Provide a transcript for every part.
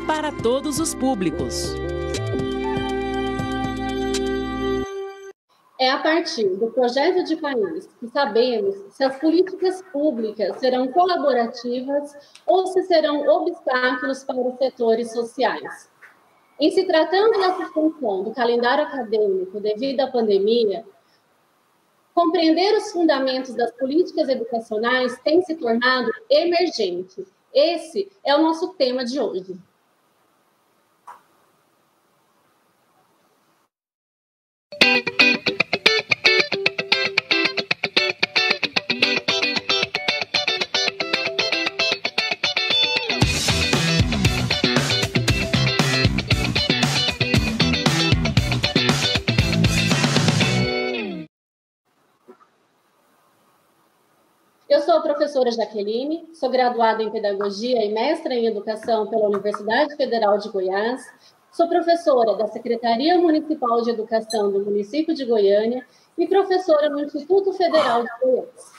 para todos os públicos. É a partir do projeto de país que sabemos se as políticas públicas serão colaborativas ou se serão obstáculos para os setores sociais. Em se tratando da suspensão do calendário acadêmico devido à pandemia, compreender os fundamentos das políticas educacionais tem se tornado emergente. Esse é o nosso tema de hoje. Eu sou a professora Jaqueline, sou graduada em Pedagogia e mestra em Educação pela Universidade Federal de Goiás, sou professora da Secretaria Municipal de Educação do município de Goiânia e professora no Instituto Federal de Goiás.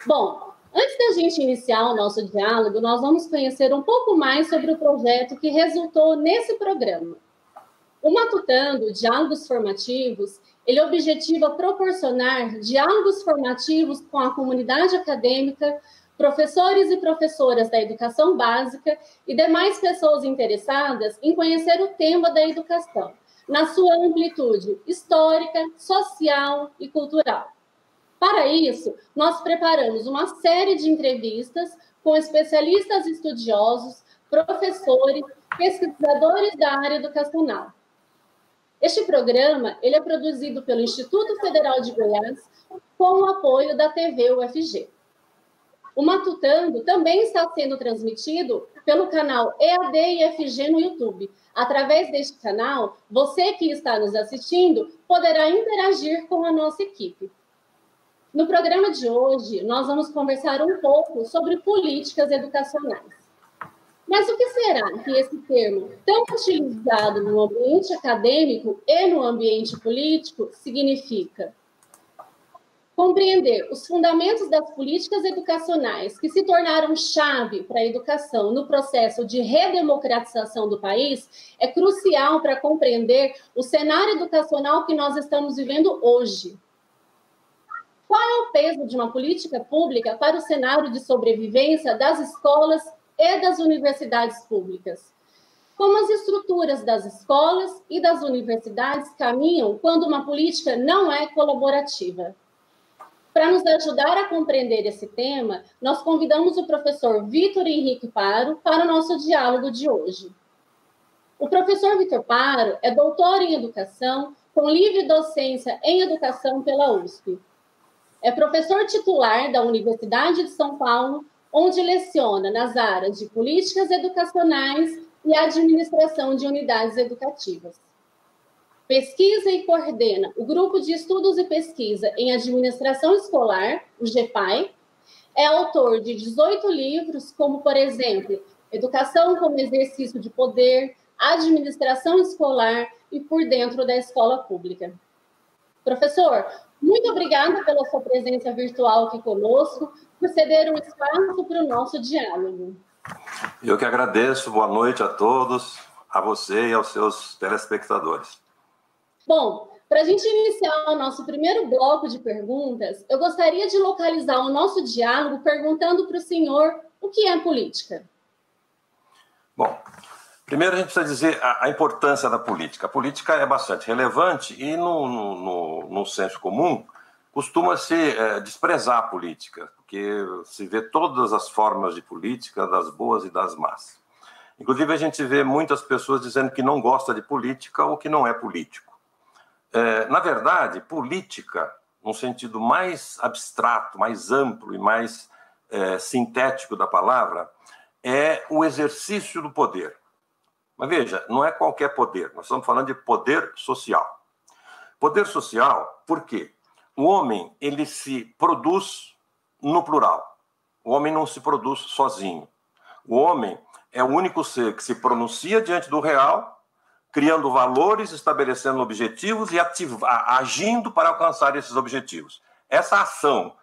Bom, antes da gente iniciar o nosso diálogo, nós vamos conhecer um pouco mais sobre o projeto que resultou nesse programa. O Matutando Diálogos Formativos, ele objetiva proporcionar diálogos formativos com a comunidade acadêmica, professores e professoras da educação básica e demais pessoas interessadas em conhecer o tema da educação, na sua amplitude histórica, social e cultural. Para isso, nós preparamos uma série de entrevistas com especialistas estudiosos, professores, pesquisadores da área educacional. Este programa ele é produzido pelo Instituto Federal de Goiás com o apoio da TV UFG. O Matutando também está sendo transmitido pelo canal EAD IFG no YouTube. Através deste canal, você que está nos assistindo poderá interagir com a nossa equipe. No programa de hoje, nós vamos conversar um pouco sobre políticas educacionais. Mas o que será que esse termo, tão utilizado no ambiente acadêmico e no ambiente político, significa? Compreender os fundamentos das políticas educacionais que se tornaram chave para a educação no processo de redemocratização do país é crucial para compreender o cenário educacional que nós estamos vivendo hoje. Qual é o peso de uma política pública para o cenário de sobrevivência das escolas e das universidades públicas? Como as estruturas das escolas e das universidades caminham quando uma política não é colaborativa? Para nos ajudar a compreender esse tema, nós convidamos o professor Vitor Henrique Paro para o nosso diálogo de hoje. O professor Vitor Paro é doutor em Educação, com livre docência em Educação pela USP. É professor titular da Universidade de São Paulo, onde leciona nas áreas de políticas educacionais e administração de unidades educativas. Pesquisa e coordena o Grupo de Estudos e Pesquisa em Administração Escolar, o GEPAI. É autor de 18 livros, como, por exemplo, Educação como Exercício de Poder, Administração Escolar e Por Dentro da Escola Pública. Professor, muito obrigada pela sua presença virtual aqui conosco, por ceder um espaço para o nosso diálogo. Eu que agradeço, boa noite a todos, a você e aos seus telespectadores. Bom, para a gente iniciar o nosso primeiro bloco de perguntas, eu gostaria de localizar o nosso diálogo perguntando para o senhor o que é política. Bom, primeiro a gente precisa dizer a importância da política. A política é bastante relevante e no senso comum costuma-se desprezar a política, porque se vê todas as formas de política, das boas e das más. Inclusive a gente vê muitas pessoas dizendo que não gosta de política ou que não é político. Na verdade, política, num sentido mais abstrato, mais amplo e mais sintético da palavra, é o exercício do poder. Mas veja, não é qualquer poder, nós estamos falando de poder social. Poder social, por quê? O homem, ele se produz no plural. O homem não se produz sozinho. O homem é o único ser que se pronuncia diante do real, criando valores, estabelecendo objetivos e agindo para alcançar esses objetivos. Essa ação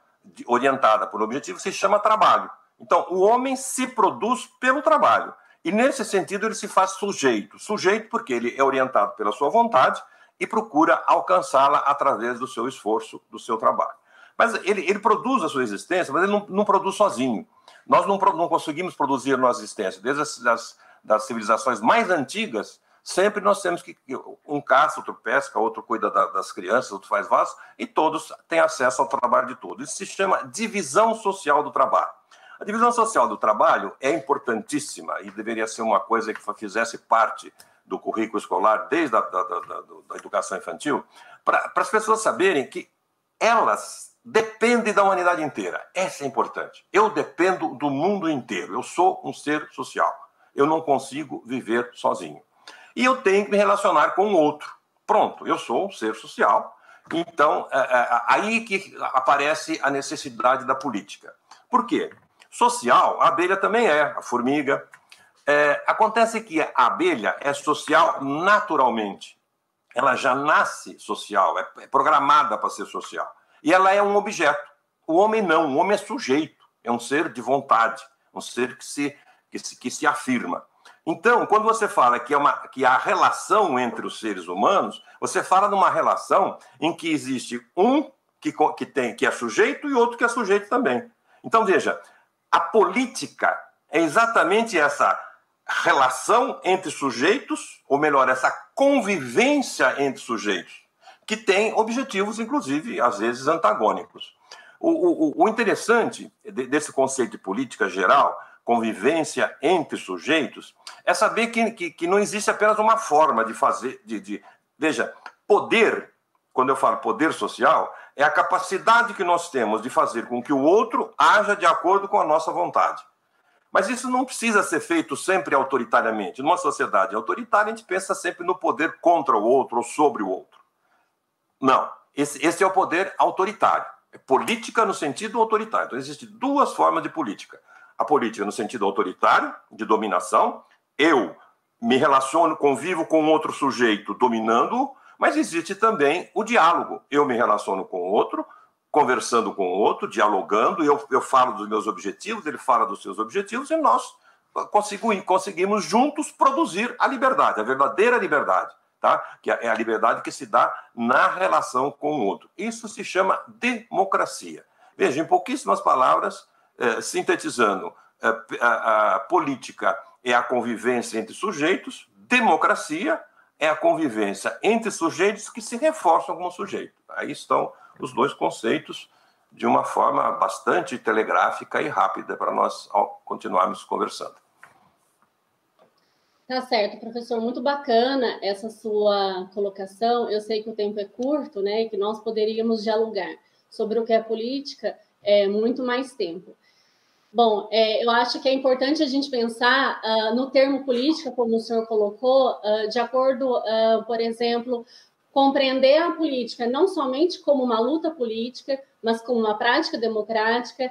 orientada por objetivo se chama trabalho. Então, o homem se produz pelo trabalho. E, nesse sentido, ele se faz sujeito. Sujeito porque ele é orientado pela sua vontade e procura alcançá-la através do seu esforço, do seu trabalho. Mas ele produz a sua existência, mas ele não produz sozinho. Nós não conseguimos produzir a nossa existência. Desde das civilizações mais antigas, sempre nós temos que um caça, outro pesca, outro cuida das crianças, outro faz vasos, e todos têm acesso ao trabalho de todos. Isso se chama divisão social do trabalho. A divisão social do trabalho é importantíssima e deveria ser uma coisa que fizesse parte do currículo escolar desde da educação infantil, para as pessoas saberem que elas dependem da humanidade inteira. Essa é importante. Eu dependo do mundo inteiro. Eu sou um ser social. Eu não consigo viver sozinho. E eu tenho que me relacionar com o outro. Pronto, eu sou um ser social. Então, aí que aparece a necessidade da política. Por quê? Social, a abelha também é, a formiga. Acontece que a abelha é social naturalmente. Ela já nasce social, é programada para ser social. E ela é um objeto. O homem não, o homem é sujeito, é um ser de vontade, um ser que se afirma. Então, quando você fala que há relação entre os seres humanos, você fala numa relação em que existe um que é sujeito e outro que é sujeito também. Então, veja, a política é exatamente essa relação entre sujeitos, ou melhor, essa convivência entre sujeitos, que tem objetivos, inclusive, às vezes, antagônicos. O interessante desse conceito de política geral, convivência entre sujeitos, é saber que não existe apenas uma forma de fazer... Veja, poder, quando eu falo poder social, é a capacidade que nós temos de fazer com que o outro haja de acordo com a nossa vontade. Mas isso não precisa ser feito sempre autoritariamente. Numa sociedade autoritária, a gente pensa sempre no poder contra o outro ou sobre o outro. Não, esse é o poder autoritário. É política no sentido autoritário. Então, existem duas formas de política. A política no sentido autoritário, de dominação. Eu me relaciono, convivo com outro sujeito dominando-o, mas existe também o diálogo. Eu me relaciono com o outro, conversando com o outro, dialogando, eu falo dos meus objetivos, ele fala dos seus objetivos, e nós conseguimos juntos produzir a liberdade, a verdadeira liberdade, tá? Que é a liberdade que se dá na relação com o outro. Isso se chama democracia. Veja, em pouquíssimas palavras, sintetizando, a política é a convivência entre sujeitos, democracia é a convivência entre sujeitos que se reforçam como sujeito. Aí estão os dois conceitos de uma forma bastante telegráfica e rápida para nós continuarmos conversando. Tá certo, professor, muito bacana essa sua colocação. Eu sei que o tempo é curto, né, e que nós poderíamos dialogar sobre o que é política muito mais tempo. Bom, eu acho que é importante a gente pensar no termo política, como o senhor colocou, de acordo, por exemplo, compreender a política não somente como uma luta política, mas como uma prática democrática.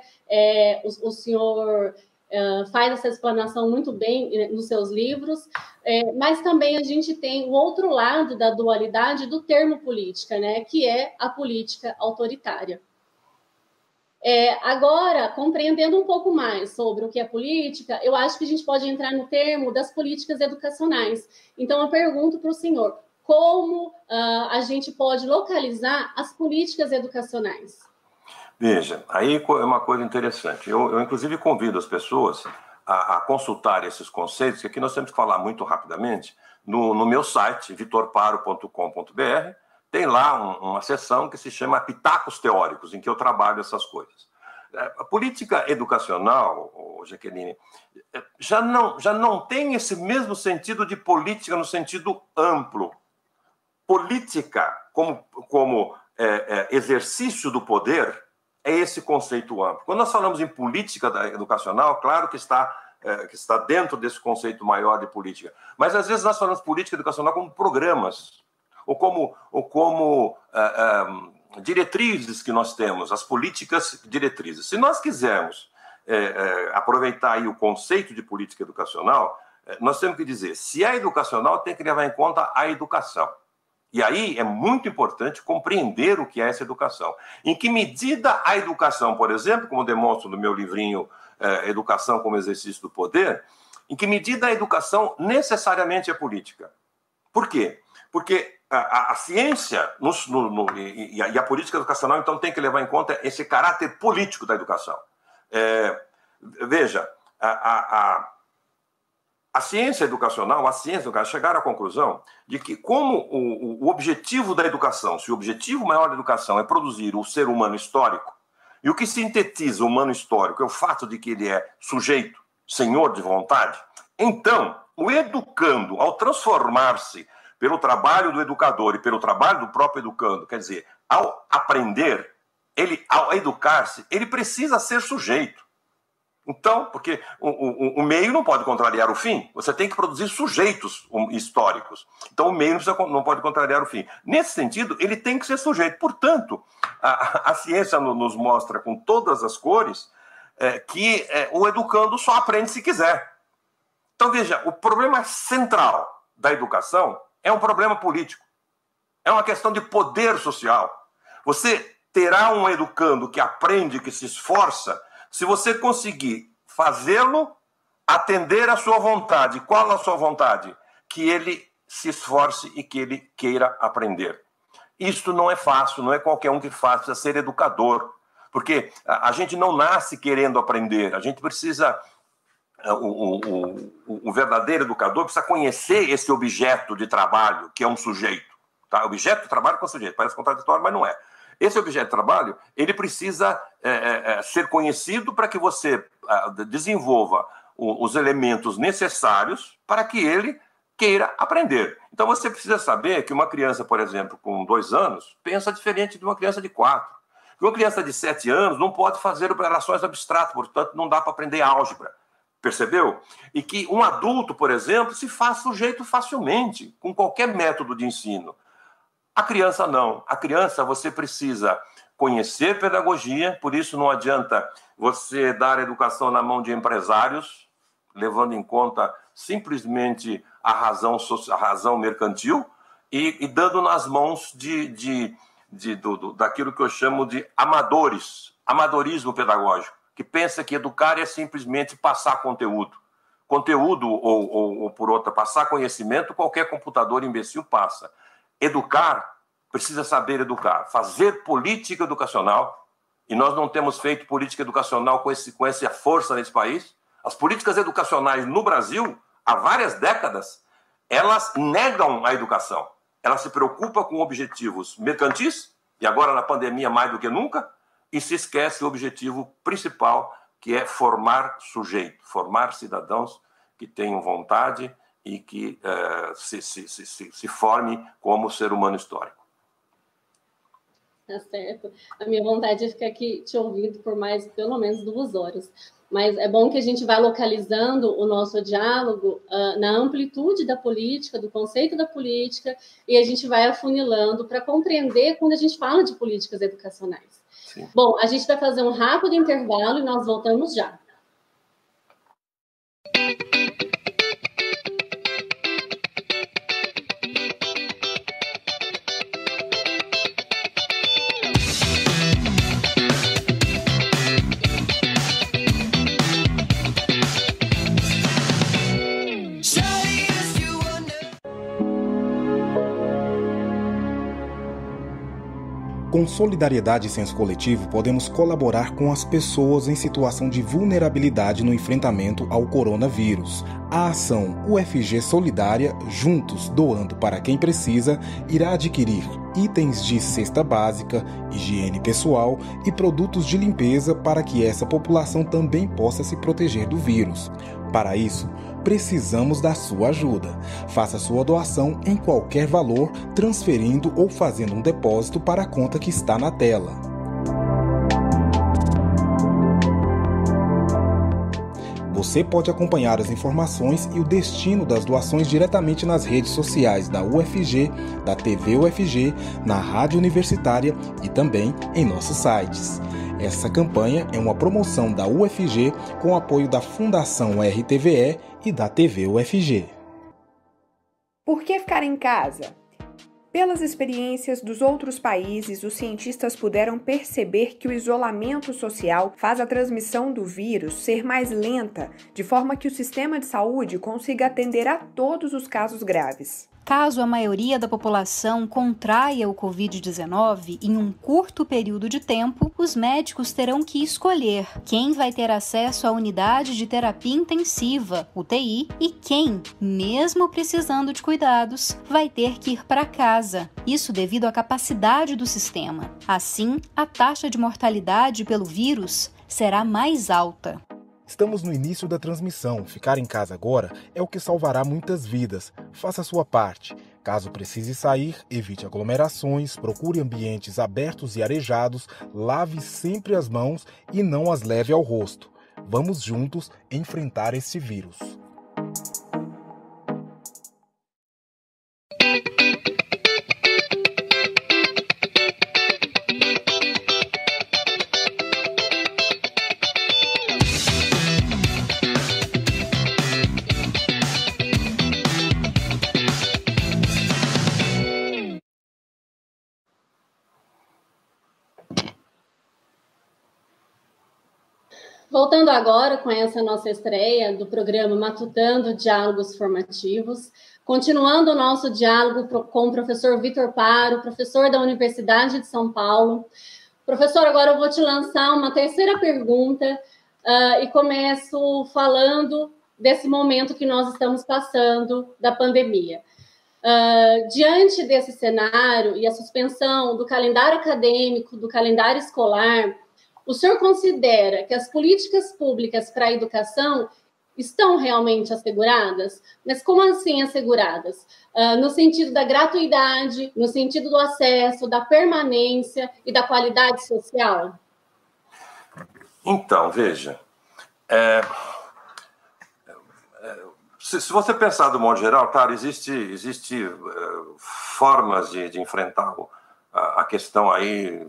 O senhor faz essa explanação muito bem nos seus livros, mas também a gente tem o outro lado da dualidade do termo política, né, que é a política autoritária. Agora, compreendendo um pouco mais sobre o que é política, eu acho que a gente pode entrar no termo das políticas educacionais. Então, eu pergunto para o senhor, como a gente pode localizar as políticas educacionais? Veja, aí é uma coisa interessante. Eu inclusive, convido as pessoas a consultar esses conceitos, que aqui nós temos que falar muito rapidamente, no meu site, vitorparo.com.br, tem lá uma seção que se chama Pitacos Teóricos, em que eu trabalho essas coisas. A política educacional, Jaqueline, já não tem esse mesmo sentido de política no sentido amplo. Política, como exercício do poder, é esse conceito amplo. Quando nós falamos em política educacional, claro que está dentro desse conceito maior de política. Mas, às vezes, nós falamos política educacional como programas, ou como diretrizes que nós temos, as políticas diretrizes. Se nós quisermos aproveitar aí o conceito de política educacional, nós temos que dizer, se é educacional, tem que levar em conta a educação. E aí é muito importante compreender o que é essa educação. Em que medida a educação, por exemplo, como demonstro no meu livrinho educação como exercício do poder, em que medida a educação necessariamente é política. Por quê? Porque a ciência e a política educacional, então, tem que levar em conta esse caráter político da educação. Veja, a ciência educacional, chegaram à conclusão de que, como o objetivo da educação, se o objetivo maior da educação é produzir o ser humano histórico, e o que sintetiza o humano histórico é o fato de que ele é sujeito, senhor de vontade, então, o educando, ao transformar-se pelo trabalho do educador e pelo trabalho do próprio educando, quer dizer, ao aprender, ao educar-se, ele precisa ser sujeito. Então, porque o meio não pode contrariar o fim, você tem que produzir sujeitos históricos. Então, o meio não pode contrariar o fim. Nesse sentido, ele tem que ser sujeito. Portanto, a ciência nos mostra com todas as cores que o educando só aprende se quiser. Então, veja, o problema central da educação é um problema político. É uma questão de poder social. Você terá um educando que aprende, que se esforça, se você conseguir fazê-lo atender à sua vontade. Qual a sua vontade? Que ele se esforce e que ele queira aprender. Isto não é fácil, não é qualquer um que faz, precisa ser educador. Porque a gente não nasce querendo aprender, a gente precisa... O verdadeiro educador precisa conhecer esse objeto de trabalho, que é um sujeito. Tá? Objeto de trabalho com sujeito, parece contraditório, mas não é. Esse objeto de trabalho, ele precisa ser conhecido para que você desenvolva os elementos necessários para que ele queira aprender. Então você precisa saber que uma criança, por exemplo, com 2 anos, pensa diferente de uma criança de 4. Que uma criança de 7 anos não pode fazer operações abstratas, portanto não dá para aprender álgebra. Percebeu? E que um adulto, por exemplo, se faz sujeito facilmente, com qualquer método de ensino. A criança não. A criança você precisa conhecer pedagogia, por isso não adianta você dar educação na mão de empresários, levando em conta simplesmente a razão mercantil, e dando nas mãos daquilo que eu chamo de amadorismo pedagógico, que pensa que educar é simplesmente passar conteúdo. Conteúdo, ou por outra, passar conhecimento, qualquer computador imbecil passa. Educar, precisa saber educar. Fazer política educacional, e nós não temos feito política educacional com essa força nesse país. As políticas educacionais no Brasil, há várias décadas, elas negam a educação. Elas se preocupam com objetivos mercantis, e agora na pandemia mais do que nunca, e se esquece o objetivo principal, que é formar sujeito, formar cidadãos que tenham vontade e que se formem como ser humano histórico. Tá certo. A minha vontade é ficar aqui te ouvindo por mais, pelo menos, 2 horas. Mas é bom que a gente vá localizando o nosso diálogo na amplitude da política, do conceito da política, e a gente vai afunilando para compreender quando a gente fala de políticas educacionais. Sim. Bom, a gente vai fazer um rápido intervalo e nós voltamos já. Com solidariedade e senso coletivo, podemos colaborar com as pessoas em situação de vulnerabilidade no enfrentamento ao coronavírus. A ação UFG Solidária, Juntos Doando para Quem Precisa, irá adquirir itens de cesta básica, higiene pessoal e produtos de limpeza para que essa população também possa se proteger do vírus. Para isso, precisamos da sua ajuda. Faça sua doação em qualquer valor, transferindo ou fazendo um depósito para a conta que está na tela. Você pode acompanhar as informações e o destino das doações diretamente nas redes sociais da UFG, da TV UFG, na Rádio Universitária e também em nossos sites. Essa campanha é uma promoção da UFG com apoio da Fundação RTVE e da TV UFG. Por que ficar em casa? Pelas experiências dos outros países, os cientistas puderam perceber que o isolamento social faz a transmissão do vírus ser mais lenta, de forma que o sistema de saúde consiga atender a todos os casos graves. Caso a maioria da população contraia o Covid-19 em um curto período de tempo, os médicos terão que escolher quem vai ter acesso à unidade de terapia intensiva, UTI, e quem, mesmo precisando de cuidados, vai ter que ir para casa. Isso devido à capacidade do sistema. Assim, a taxa de mortalidade pelo vírus será mais alta. Estamos no início da transmissão. Ficar em casa agora é o que salvará muitas vidas. Faça a sua parte. Caso precise sair, evite aglomerações, procure ambientes abertos e arejados, lave sempre as mãos e não as leve ao rosto. Vamos juntos enfrentar esse vírus. Voltando agora com essa nossa estreia do programa Matutando Diálogos Formativos, continuando o nosso diálogo com o professor Vitor Paro, professor da Universidade de São Paulo. Professor, agora eu vou te lançar uma terceira pergunta e começo falando desse momento que nós estamos passando da pandemia. Diante desse cenário e a suspensão do calendário acadêmico, do calendário escolar, o senhor considera que as políticas públicas para a educação estão realmente asseguradas? Mas como assim asseguradas? No sentido da gratuidade, no sentido do acesso, da permanência e da qualidade social? Então, veja, se você pensar do modo geral, claro, existe formas de enfrentar a questão aí,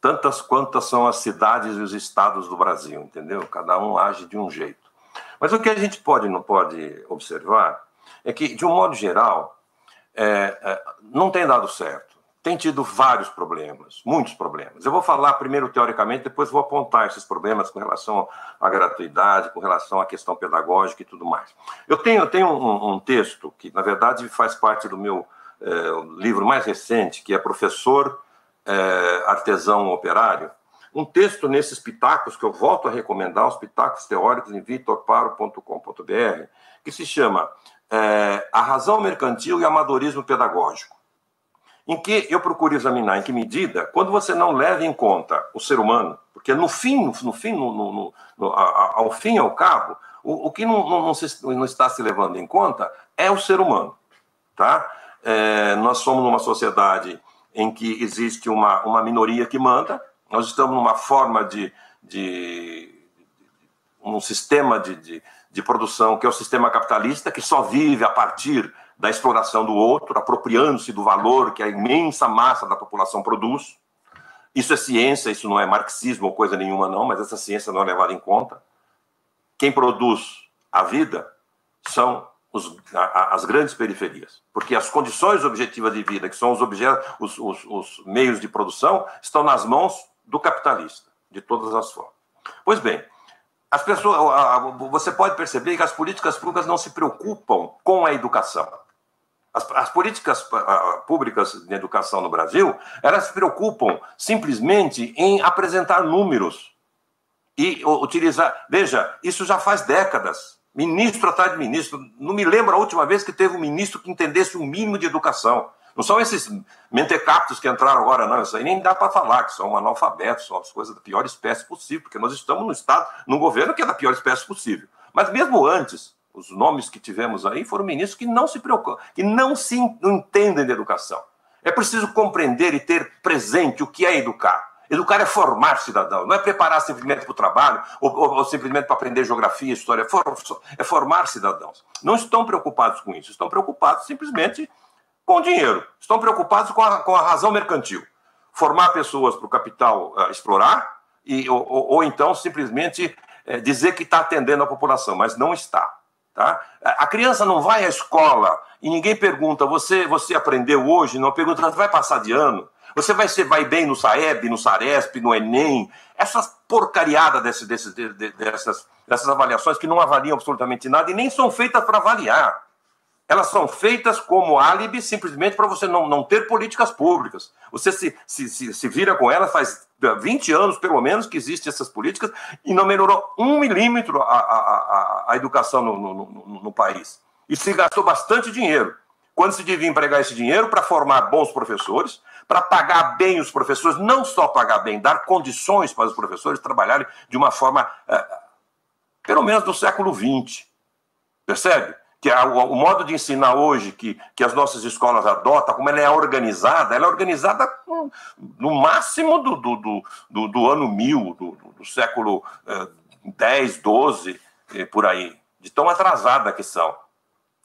tantas quantas são as cidades e os estados do Brasil, entendeu? Cada um age de um jeito. Mas o que a gente não pode observar é que, de um modo geral, não tem dado certo. Tem tido vários problemas, muitos problemas. Eu vou falar primeiro teoricamente, depois vou apontar esses problemas com relação à gratuidade, com relação à questão pedagógica e tudo mais. Eu tenho um texto que, na verdade, faz parte do meu livro mais recente, que é Professor Artesão Operário, um texto nesses pitacos que eu volto a recomendar, os pitacos teóricos em vitorparo.com.br, que se chama A Razão Mercantil e Amadorismo Pedagógico, em que eu procuro examinar em que medida, quando você não leva em conta o ser humano, porque ao fim e ao cabo, o que não está se levando em conta é o ser humano, tá? Nós somos numa sociedade em que existe uma minoria que manda, nós estamos numa forma um sistema de produção que é o sistema capitalista, que só vive a partir da exploração do outro, apropriando-se do valor que a imensa massa da população produz. Isso é ciência, isso não é marxismo ou coisa nenhuma não, mas essa ciência não é levada em conta. Quem produz a vida são as grandes periferias, porque as condições objetivas de vida, que são os meios de produção, estão nas mãos do capitalista, de todas as formas. Pois bem, as pessoas, você pode perceber que as políticas públicas não se preocupam com a educação. As políticas públicas de educação no Brasil, elas se preocupam simplesmente em apresentar números e utilizar... Veja, isso já faz décadas. Ministro atrás de ministro. Não me lembro a última vez que teve um ministro que entendesse o mínimo de educação. Não são esses mentecaptos que entraram agora, não. Isso aí nem dá para falar, que são analfabetos, são as coisas da pior espécie possível, porque nós estamos no Estado, num governo que é da pior espécie possível. Mas mesmo antes, os nomes que tivemos aí foram ministros que não se preocupam, que não entendem de educação. É preciso compreender e ter presente o que é educar. Educar é formar cidadão, não é preparar simplesmente para o trabalho ou simplesmente para aprender geografia, história, é formar cidadãos. Não estão preocupados com isso, estão preocupados simplesmente com o dinheiro, estão preocupados com a razão mercantil. Formar pessoas para o capital explorar ou então simplesmente dizer que está atendendo a população, mas não está. Tá? A criança não vai à escola e ninguém pergunta, você aprendeu hoje? Não pergunta, você vai passar de ano? Você vai bem no SAEB, no SARESP, no Enem? Essas porcariadas dessas avaliações que não avaliam absolutamente nada e nem são feitas para avaliar. Elas são feitas como álibi simplesmente para você não ter políticas públicas. Você se vira com elas, faz 20 anos pelo menos que existem essas políticas e não melhorou 1 milímetro a educação no país. E se gastou bastante dinheiro. Quando se devia empregar esse dinheiro para formar bons professores, para pagar bem os professores, não só pagar bem, dar condições para os professores trabalharem de uma forma, pelo menos do século XX. Percebe? Que o modo de ensinar hoje que as nossas escolas adotam, como ela é organizada no máximo do ano 1000, do século 10, 12, por aí, de tão atrasada que são.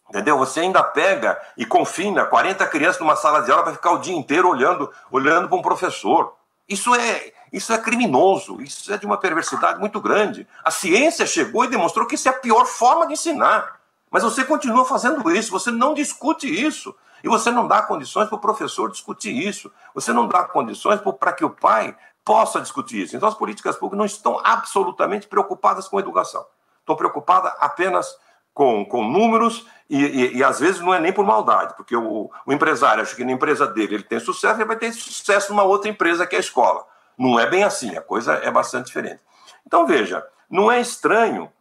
Entendeu? Você ainda pega e confina 40 crianças numa sala de aula para ficar o dia inteiro olhando para um professor. Isso é criminoso, isso é de uma perversidade muito grande. A ciência chegou e demonstrou que isso é a pior forma de ensinar. Mas você continua fazendo isso, você não discute isso. E você não dá condições para o professor discutir isso. Você não dá condições para que o pai possa discutir isso. Então as políticas públicas não estão absolutamente preocupadas com a educação. Estão preocupadas apenas com números e às vezes não é nem por maldade, porque o empresário acha que na empresa dele ele tem sucesso, ele vai ter sucesso numa outra empresa que é a escola. Não é bem assim, a coisa é bastante diferente. Então veja, não é estranho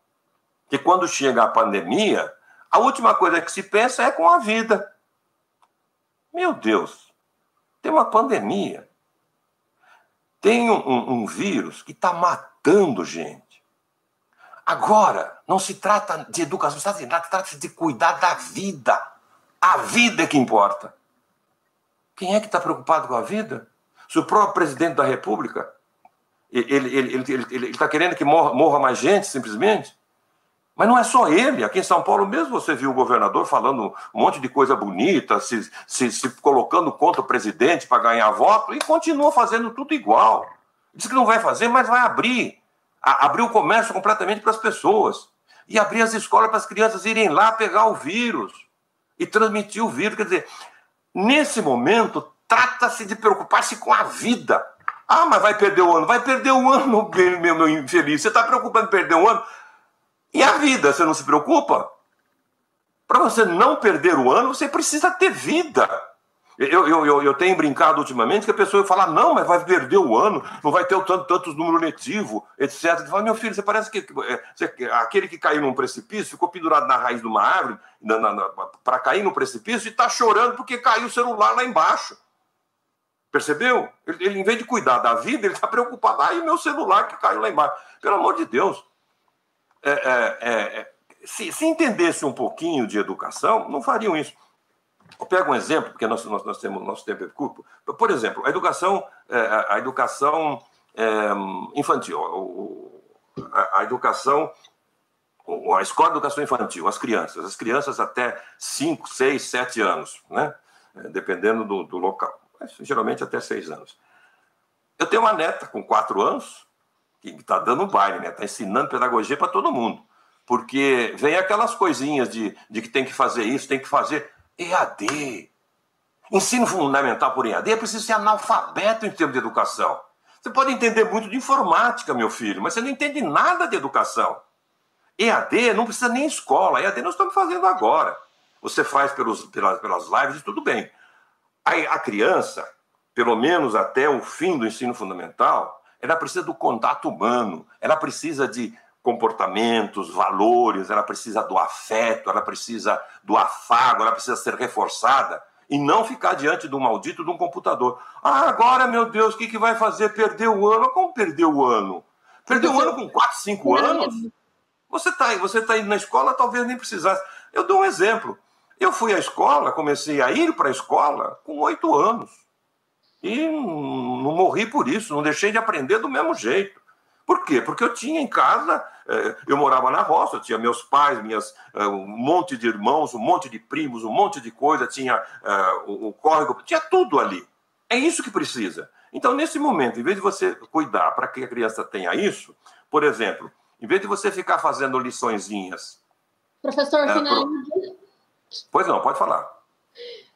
que quando chega a pandemia, a última coisa que se pensa é com a vida. Meu Deus, tem uma pandemia. Tem um vírus que está matando gente. Agora, não se trata de educação, trata-se de cuidar da vida. A vida é que importa. Quem é que está preocupado com a vida? Se o próprio presidente da República, ele está querendo que morra mais gente, simplesmente. Mas não é só ele. Aqui em São Paulo mesmo você viu o governador falando um monte de coisa bonita, se colocando contra o presidente para ganhar voto e continua fazendo tudo igual. Diz que não vai fazer, mas vai abrir o comércio completamente para as pessoas e abrir as escolas para as crianças irem lá pegar o vírus e transmitir o vírus. Quer dizer, nesse momento, trata-se de preocupar-se com a vida. Ah, mas vai perder o ano. Vai perder o ano, meu infeliz. Você está preocupado em perder o ano? E a vida, você não se preocupa? Para você não perder o ano, você precisa ter vida. Eu tenho brincado ultimamente que a pessoa fala, não, mas vai perder o ano, não vai ter tantos números letivos, etc. Eu falo, meu filho, você parece que aquele que caiu num precipício, ficou pendurado na raiz de uma árvore para cair no precipício e está chorando porque caiu o celular lá embaixo. Percebeu? Ele, em vez de cuidar da vida, ele está preocupado. Aí meu celular que caiu lá embaixo. Pelo amor de Deus. Se entendesse um pouquinho de educação, não fariam isso. Eu pego um exemplo, porque nós temos nosso tempo é curto. Por exemplo, a educação infantil, a escola de educação infantil, as crianças até 5, 6, 7 anos, né? Dependendo do local, mas, geralmente até 6 anos. Eu tenho uma neta com 4 anos, que está dando baile, né? Está ensinando pedagogia para todo mundo. Porque vem aquelas coisinhas de que tem que fazer isso, tem que fazer EAD. Ensino fundamental por EAD é preciso ser analfabeto em termos de educação. Você pode entender muito de informática, meu filho, mas você não entende nada de educação. EAD não precisa nem escola. EAD nós estamos fazendo agora. Você faz pelas lives e tudo bem. A criança, pelo menos até o fim do ensino fundamental, ela precisa do contato humano, ela precisa de comportamentos, valores, ela precisa do afeto, ela precisa do afago, ela precisa ser reforçada e não ficar diante do maldito de um computador. Ah, agora, meu Deus, o que vai fazer? Perder o ano? Como perder o ano? Perder o ano com 4, 5 anos? Você tá indo na escola, talvez nem precisasse. Eu dou um exemplo. Eu fui à escola, comecei a ir para a escola com 8 anos. E não morri por isso, não deixei de aprender do mesmo jeito. Por quê? Porque eu tinha em casa, eu morava na roça, eu tinha meus pais, um monte de irmãos, um monte de primos, um monte de coisa, tinha o córrego, tinha tudo ali. É isso que precisa. Então, nesse momento, em vez de você cuidar para que a criança tenha isso, por exemplo, em vez de você ficar fazendo liçõezinhas Professor, finaliza. Pois não, pode falar.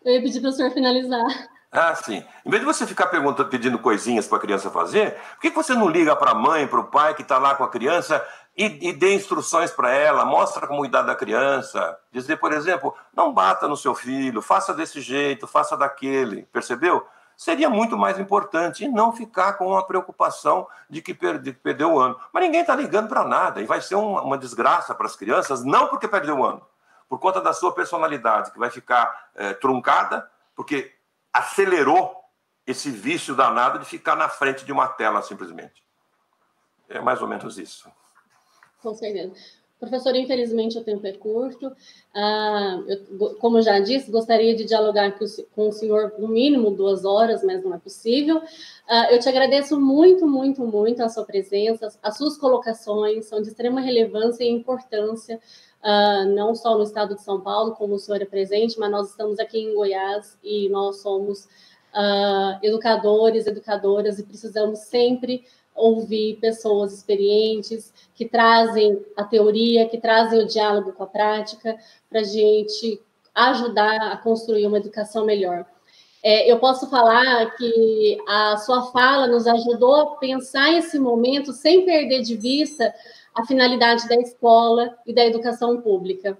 Eu ia pedir para o senhor finalizar. Ah, sim. Em vez de você ficar pedindo coisinhas para a criança fazer, por que você não liga para a mãe, para o pai que está lá com a criança e dê instruções para ela, mostra a comunidade da criança, dizer, por exemplo, não bata no seu filho, faça desse jeito, faça daquele, percebeu? Seria muito mais importante e não ficar com a preocupação de que perdeu o ano. Mas ninguém está ligando para nada e vai ser uma desgraça para as crianças, não porque perdeu o ano, por conta da sua personalidade, que vai ficar truncada, porque acelerou esse vício danado de ficar na frente de uma tela, simplesmente. É mais ou menos isso. Com certeza. Professor, infelizmente o tempo é curto. Como já disse, gostaria de dialogar com o senhor no mínimo 2 horas, mas não é possível. Eu te agradeço muito, muito, muito a sua presença, as suas colocações são de extrema relevância e importância, não só no estado de São Paulo, como o senhor é presente, mas nós estamos aqui em Goiás e nós somos educadores, educadoras e precisamos sempre ouvir pessoas experientes que trazem a teoria, que trazem o diálogo com a prática para a gente ajudar a construir uma educação melhor. Eu posso falar que a sua fala nos ajudou a pensar esse momento sem perder de vista a finalidade da escola e da educação pública.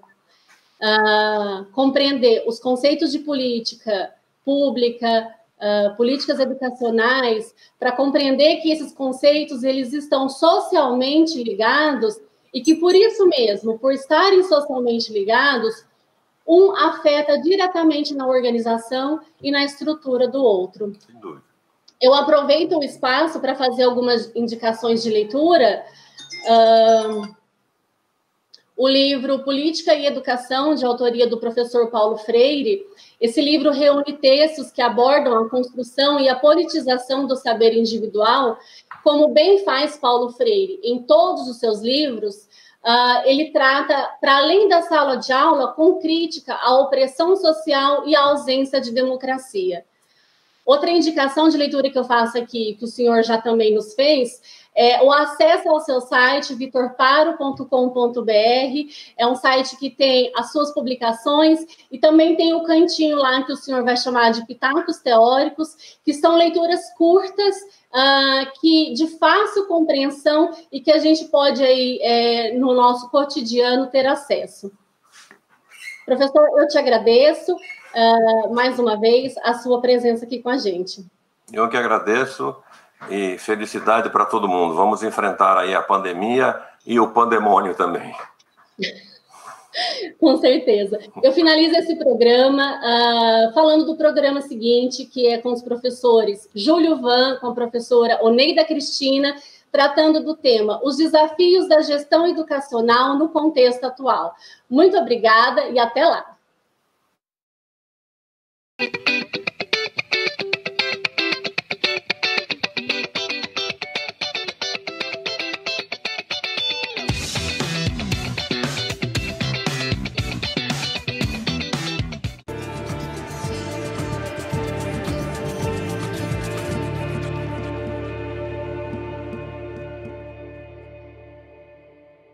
Compreender os conceitos de política pública, políticas educacionais, para compreender que esses conceitos eles estão socialmente ligados e que, por isso mesmo, por estarem socialmente ligados, um afeta diretamente na organização e na estrutura do outro. Sem dúvida. Eu aproveito o espaço para fazer algumas indicações de leitura. O livro Política e Educação, de autoria do professor Paulo Freire. Esse livro reúne textos que abordam a construção e a politização do saber individual, como bem faz Paulo Freire. Em todos os seus livros, ele trata, para além da sala de aula, com crítica à opressão social e à ausência de democracia. Outra indicação de leitura que eu faço aqui, que o senhor já também nos fez, é o acesso ao seu site, vitorparo.com.br. É um site que tem as suas publicações e também tem o cantinho lá que o senhor vai chamar de pitacos teóricos, que são leituras curtas, que de fácil compreensão e que a gente pode aí, no nosso cotidiano, ter acesso. Professor, eu te agradeço mais uma vez a sua presença aqui com a gente. Eu que agradeço e felicidade para todo mundo. Vamos enfrentar aí a pandemia e o pandemônio também. Com certeza. Eu finalizo esse programa falando do programa seguinte, que é com os professores Júlio Van, com a professora Oneida Cristina, tratando do tema Os Desafios da Gestão Educacional no Contexto Atual. Muito obrigada e até lá.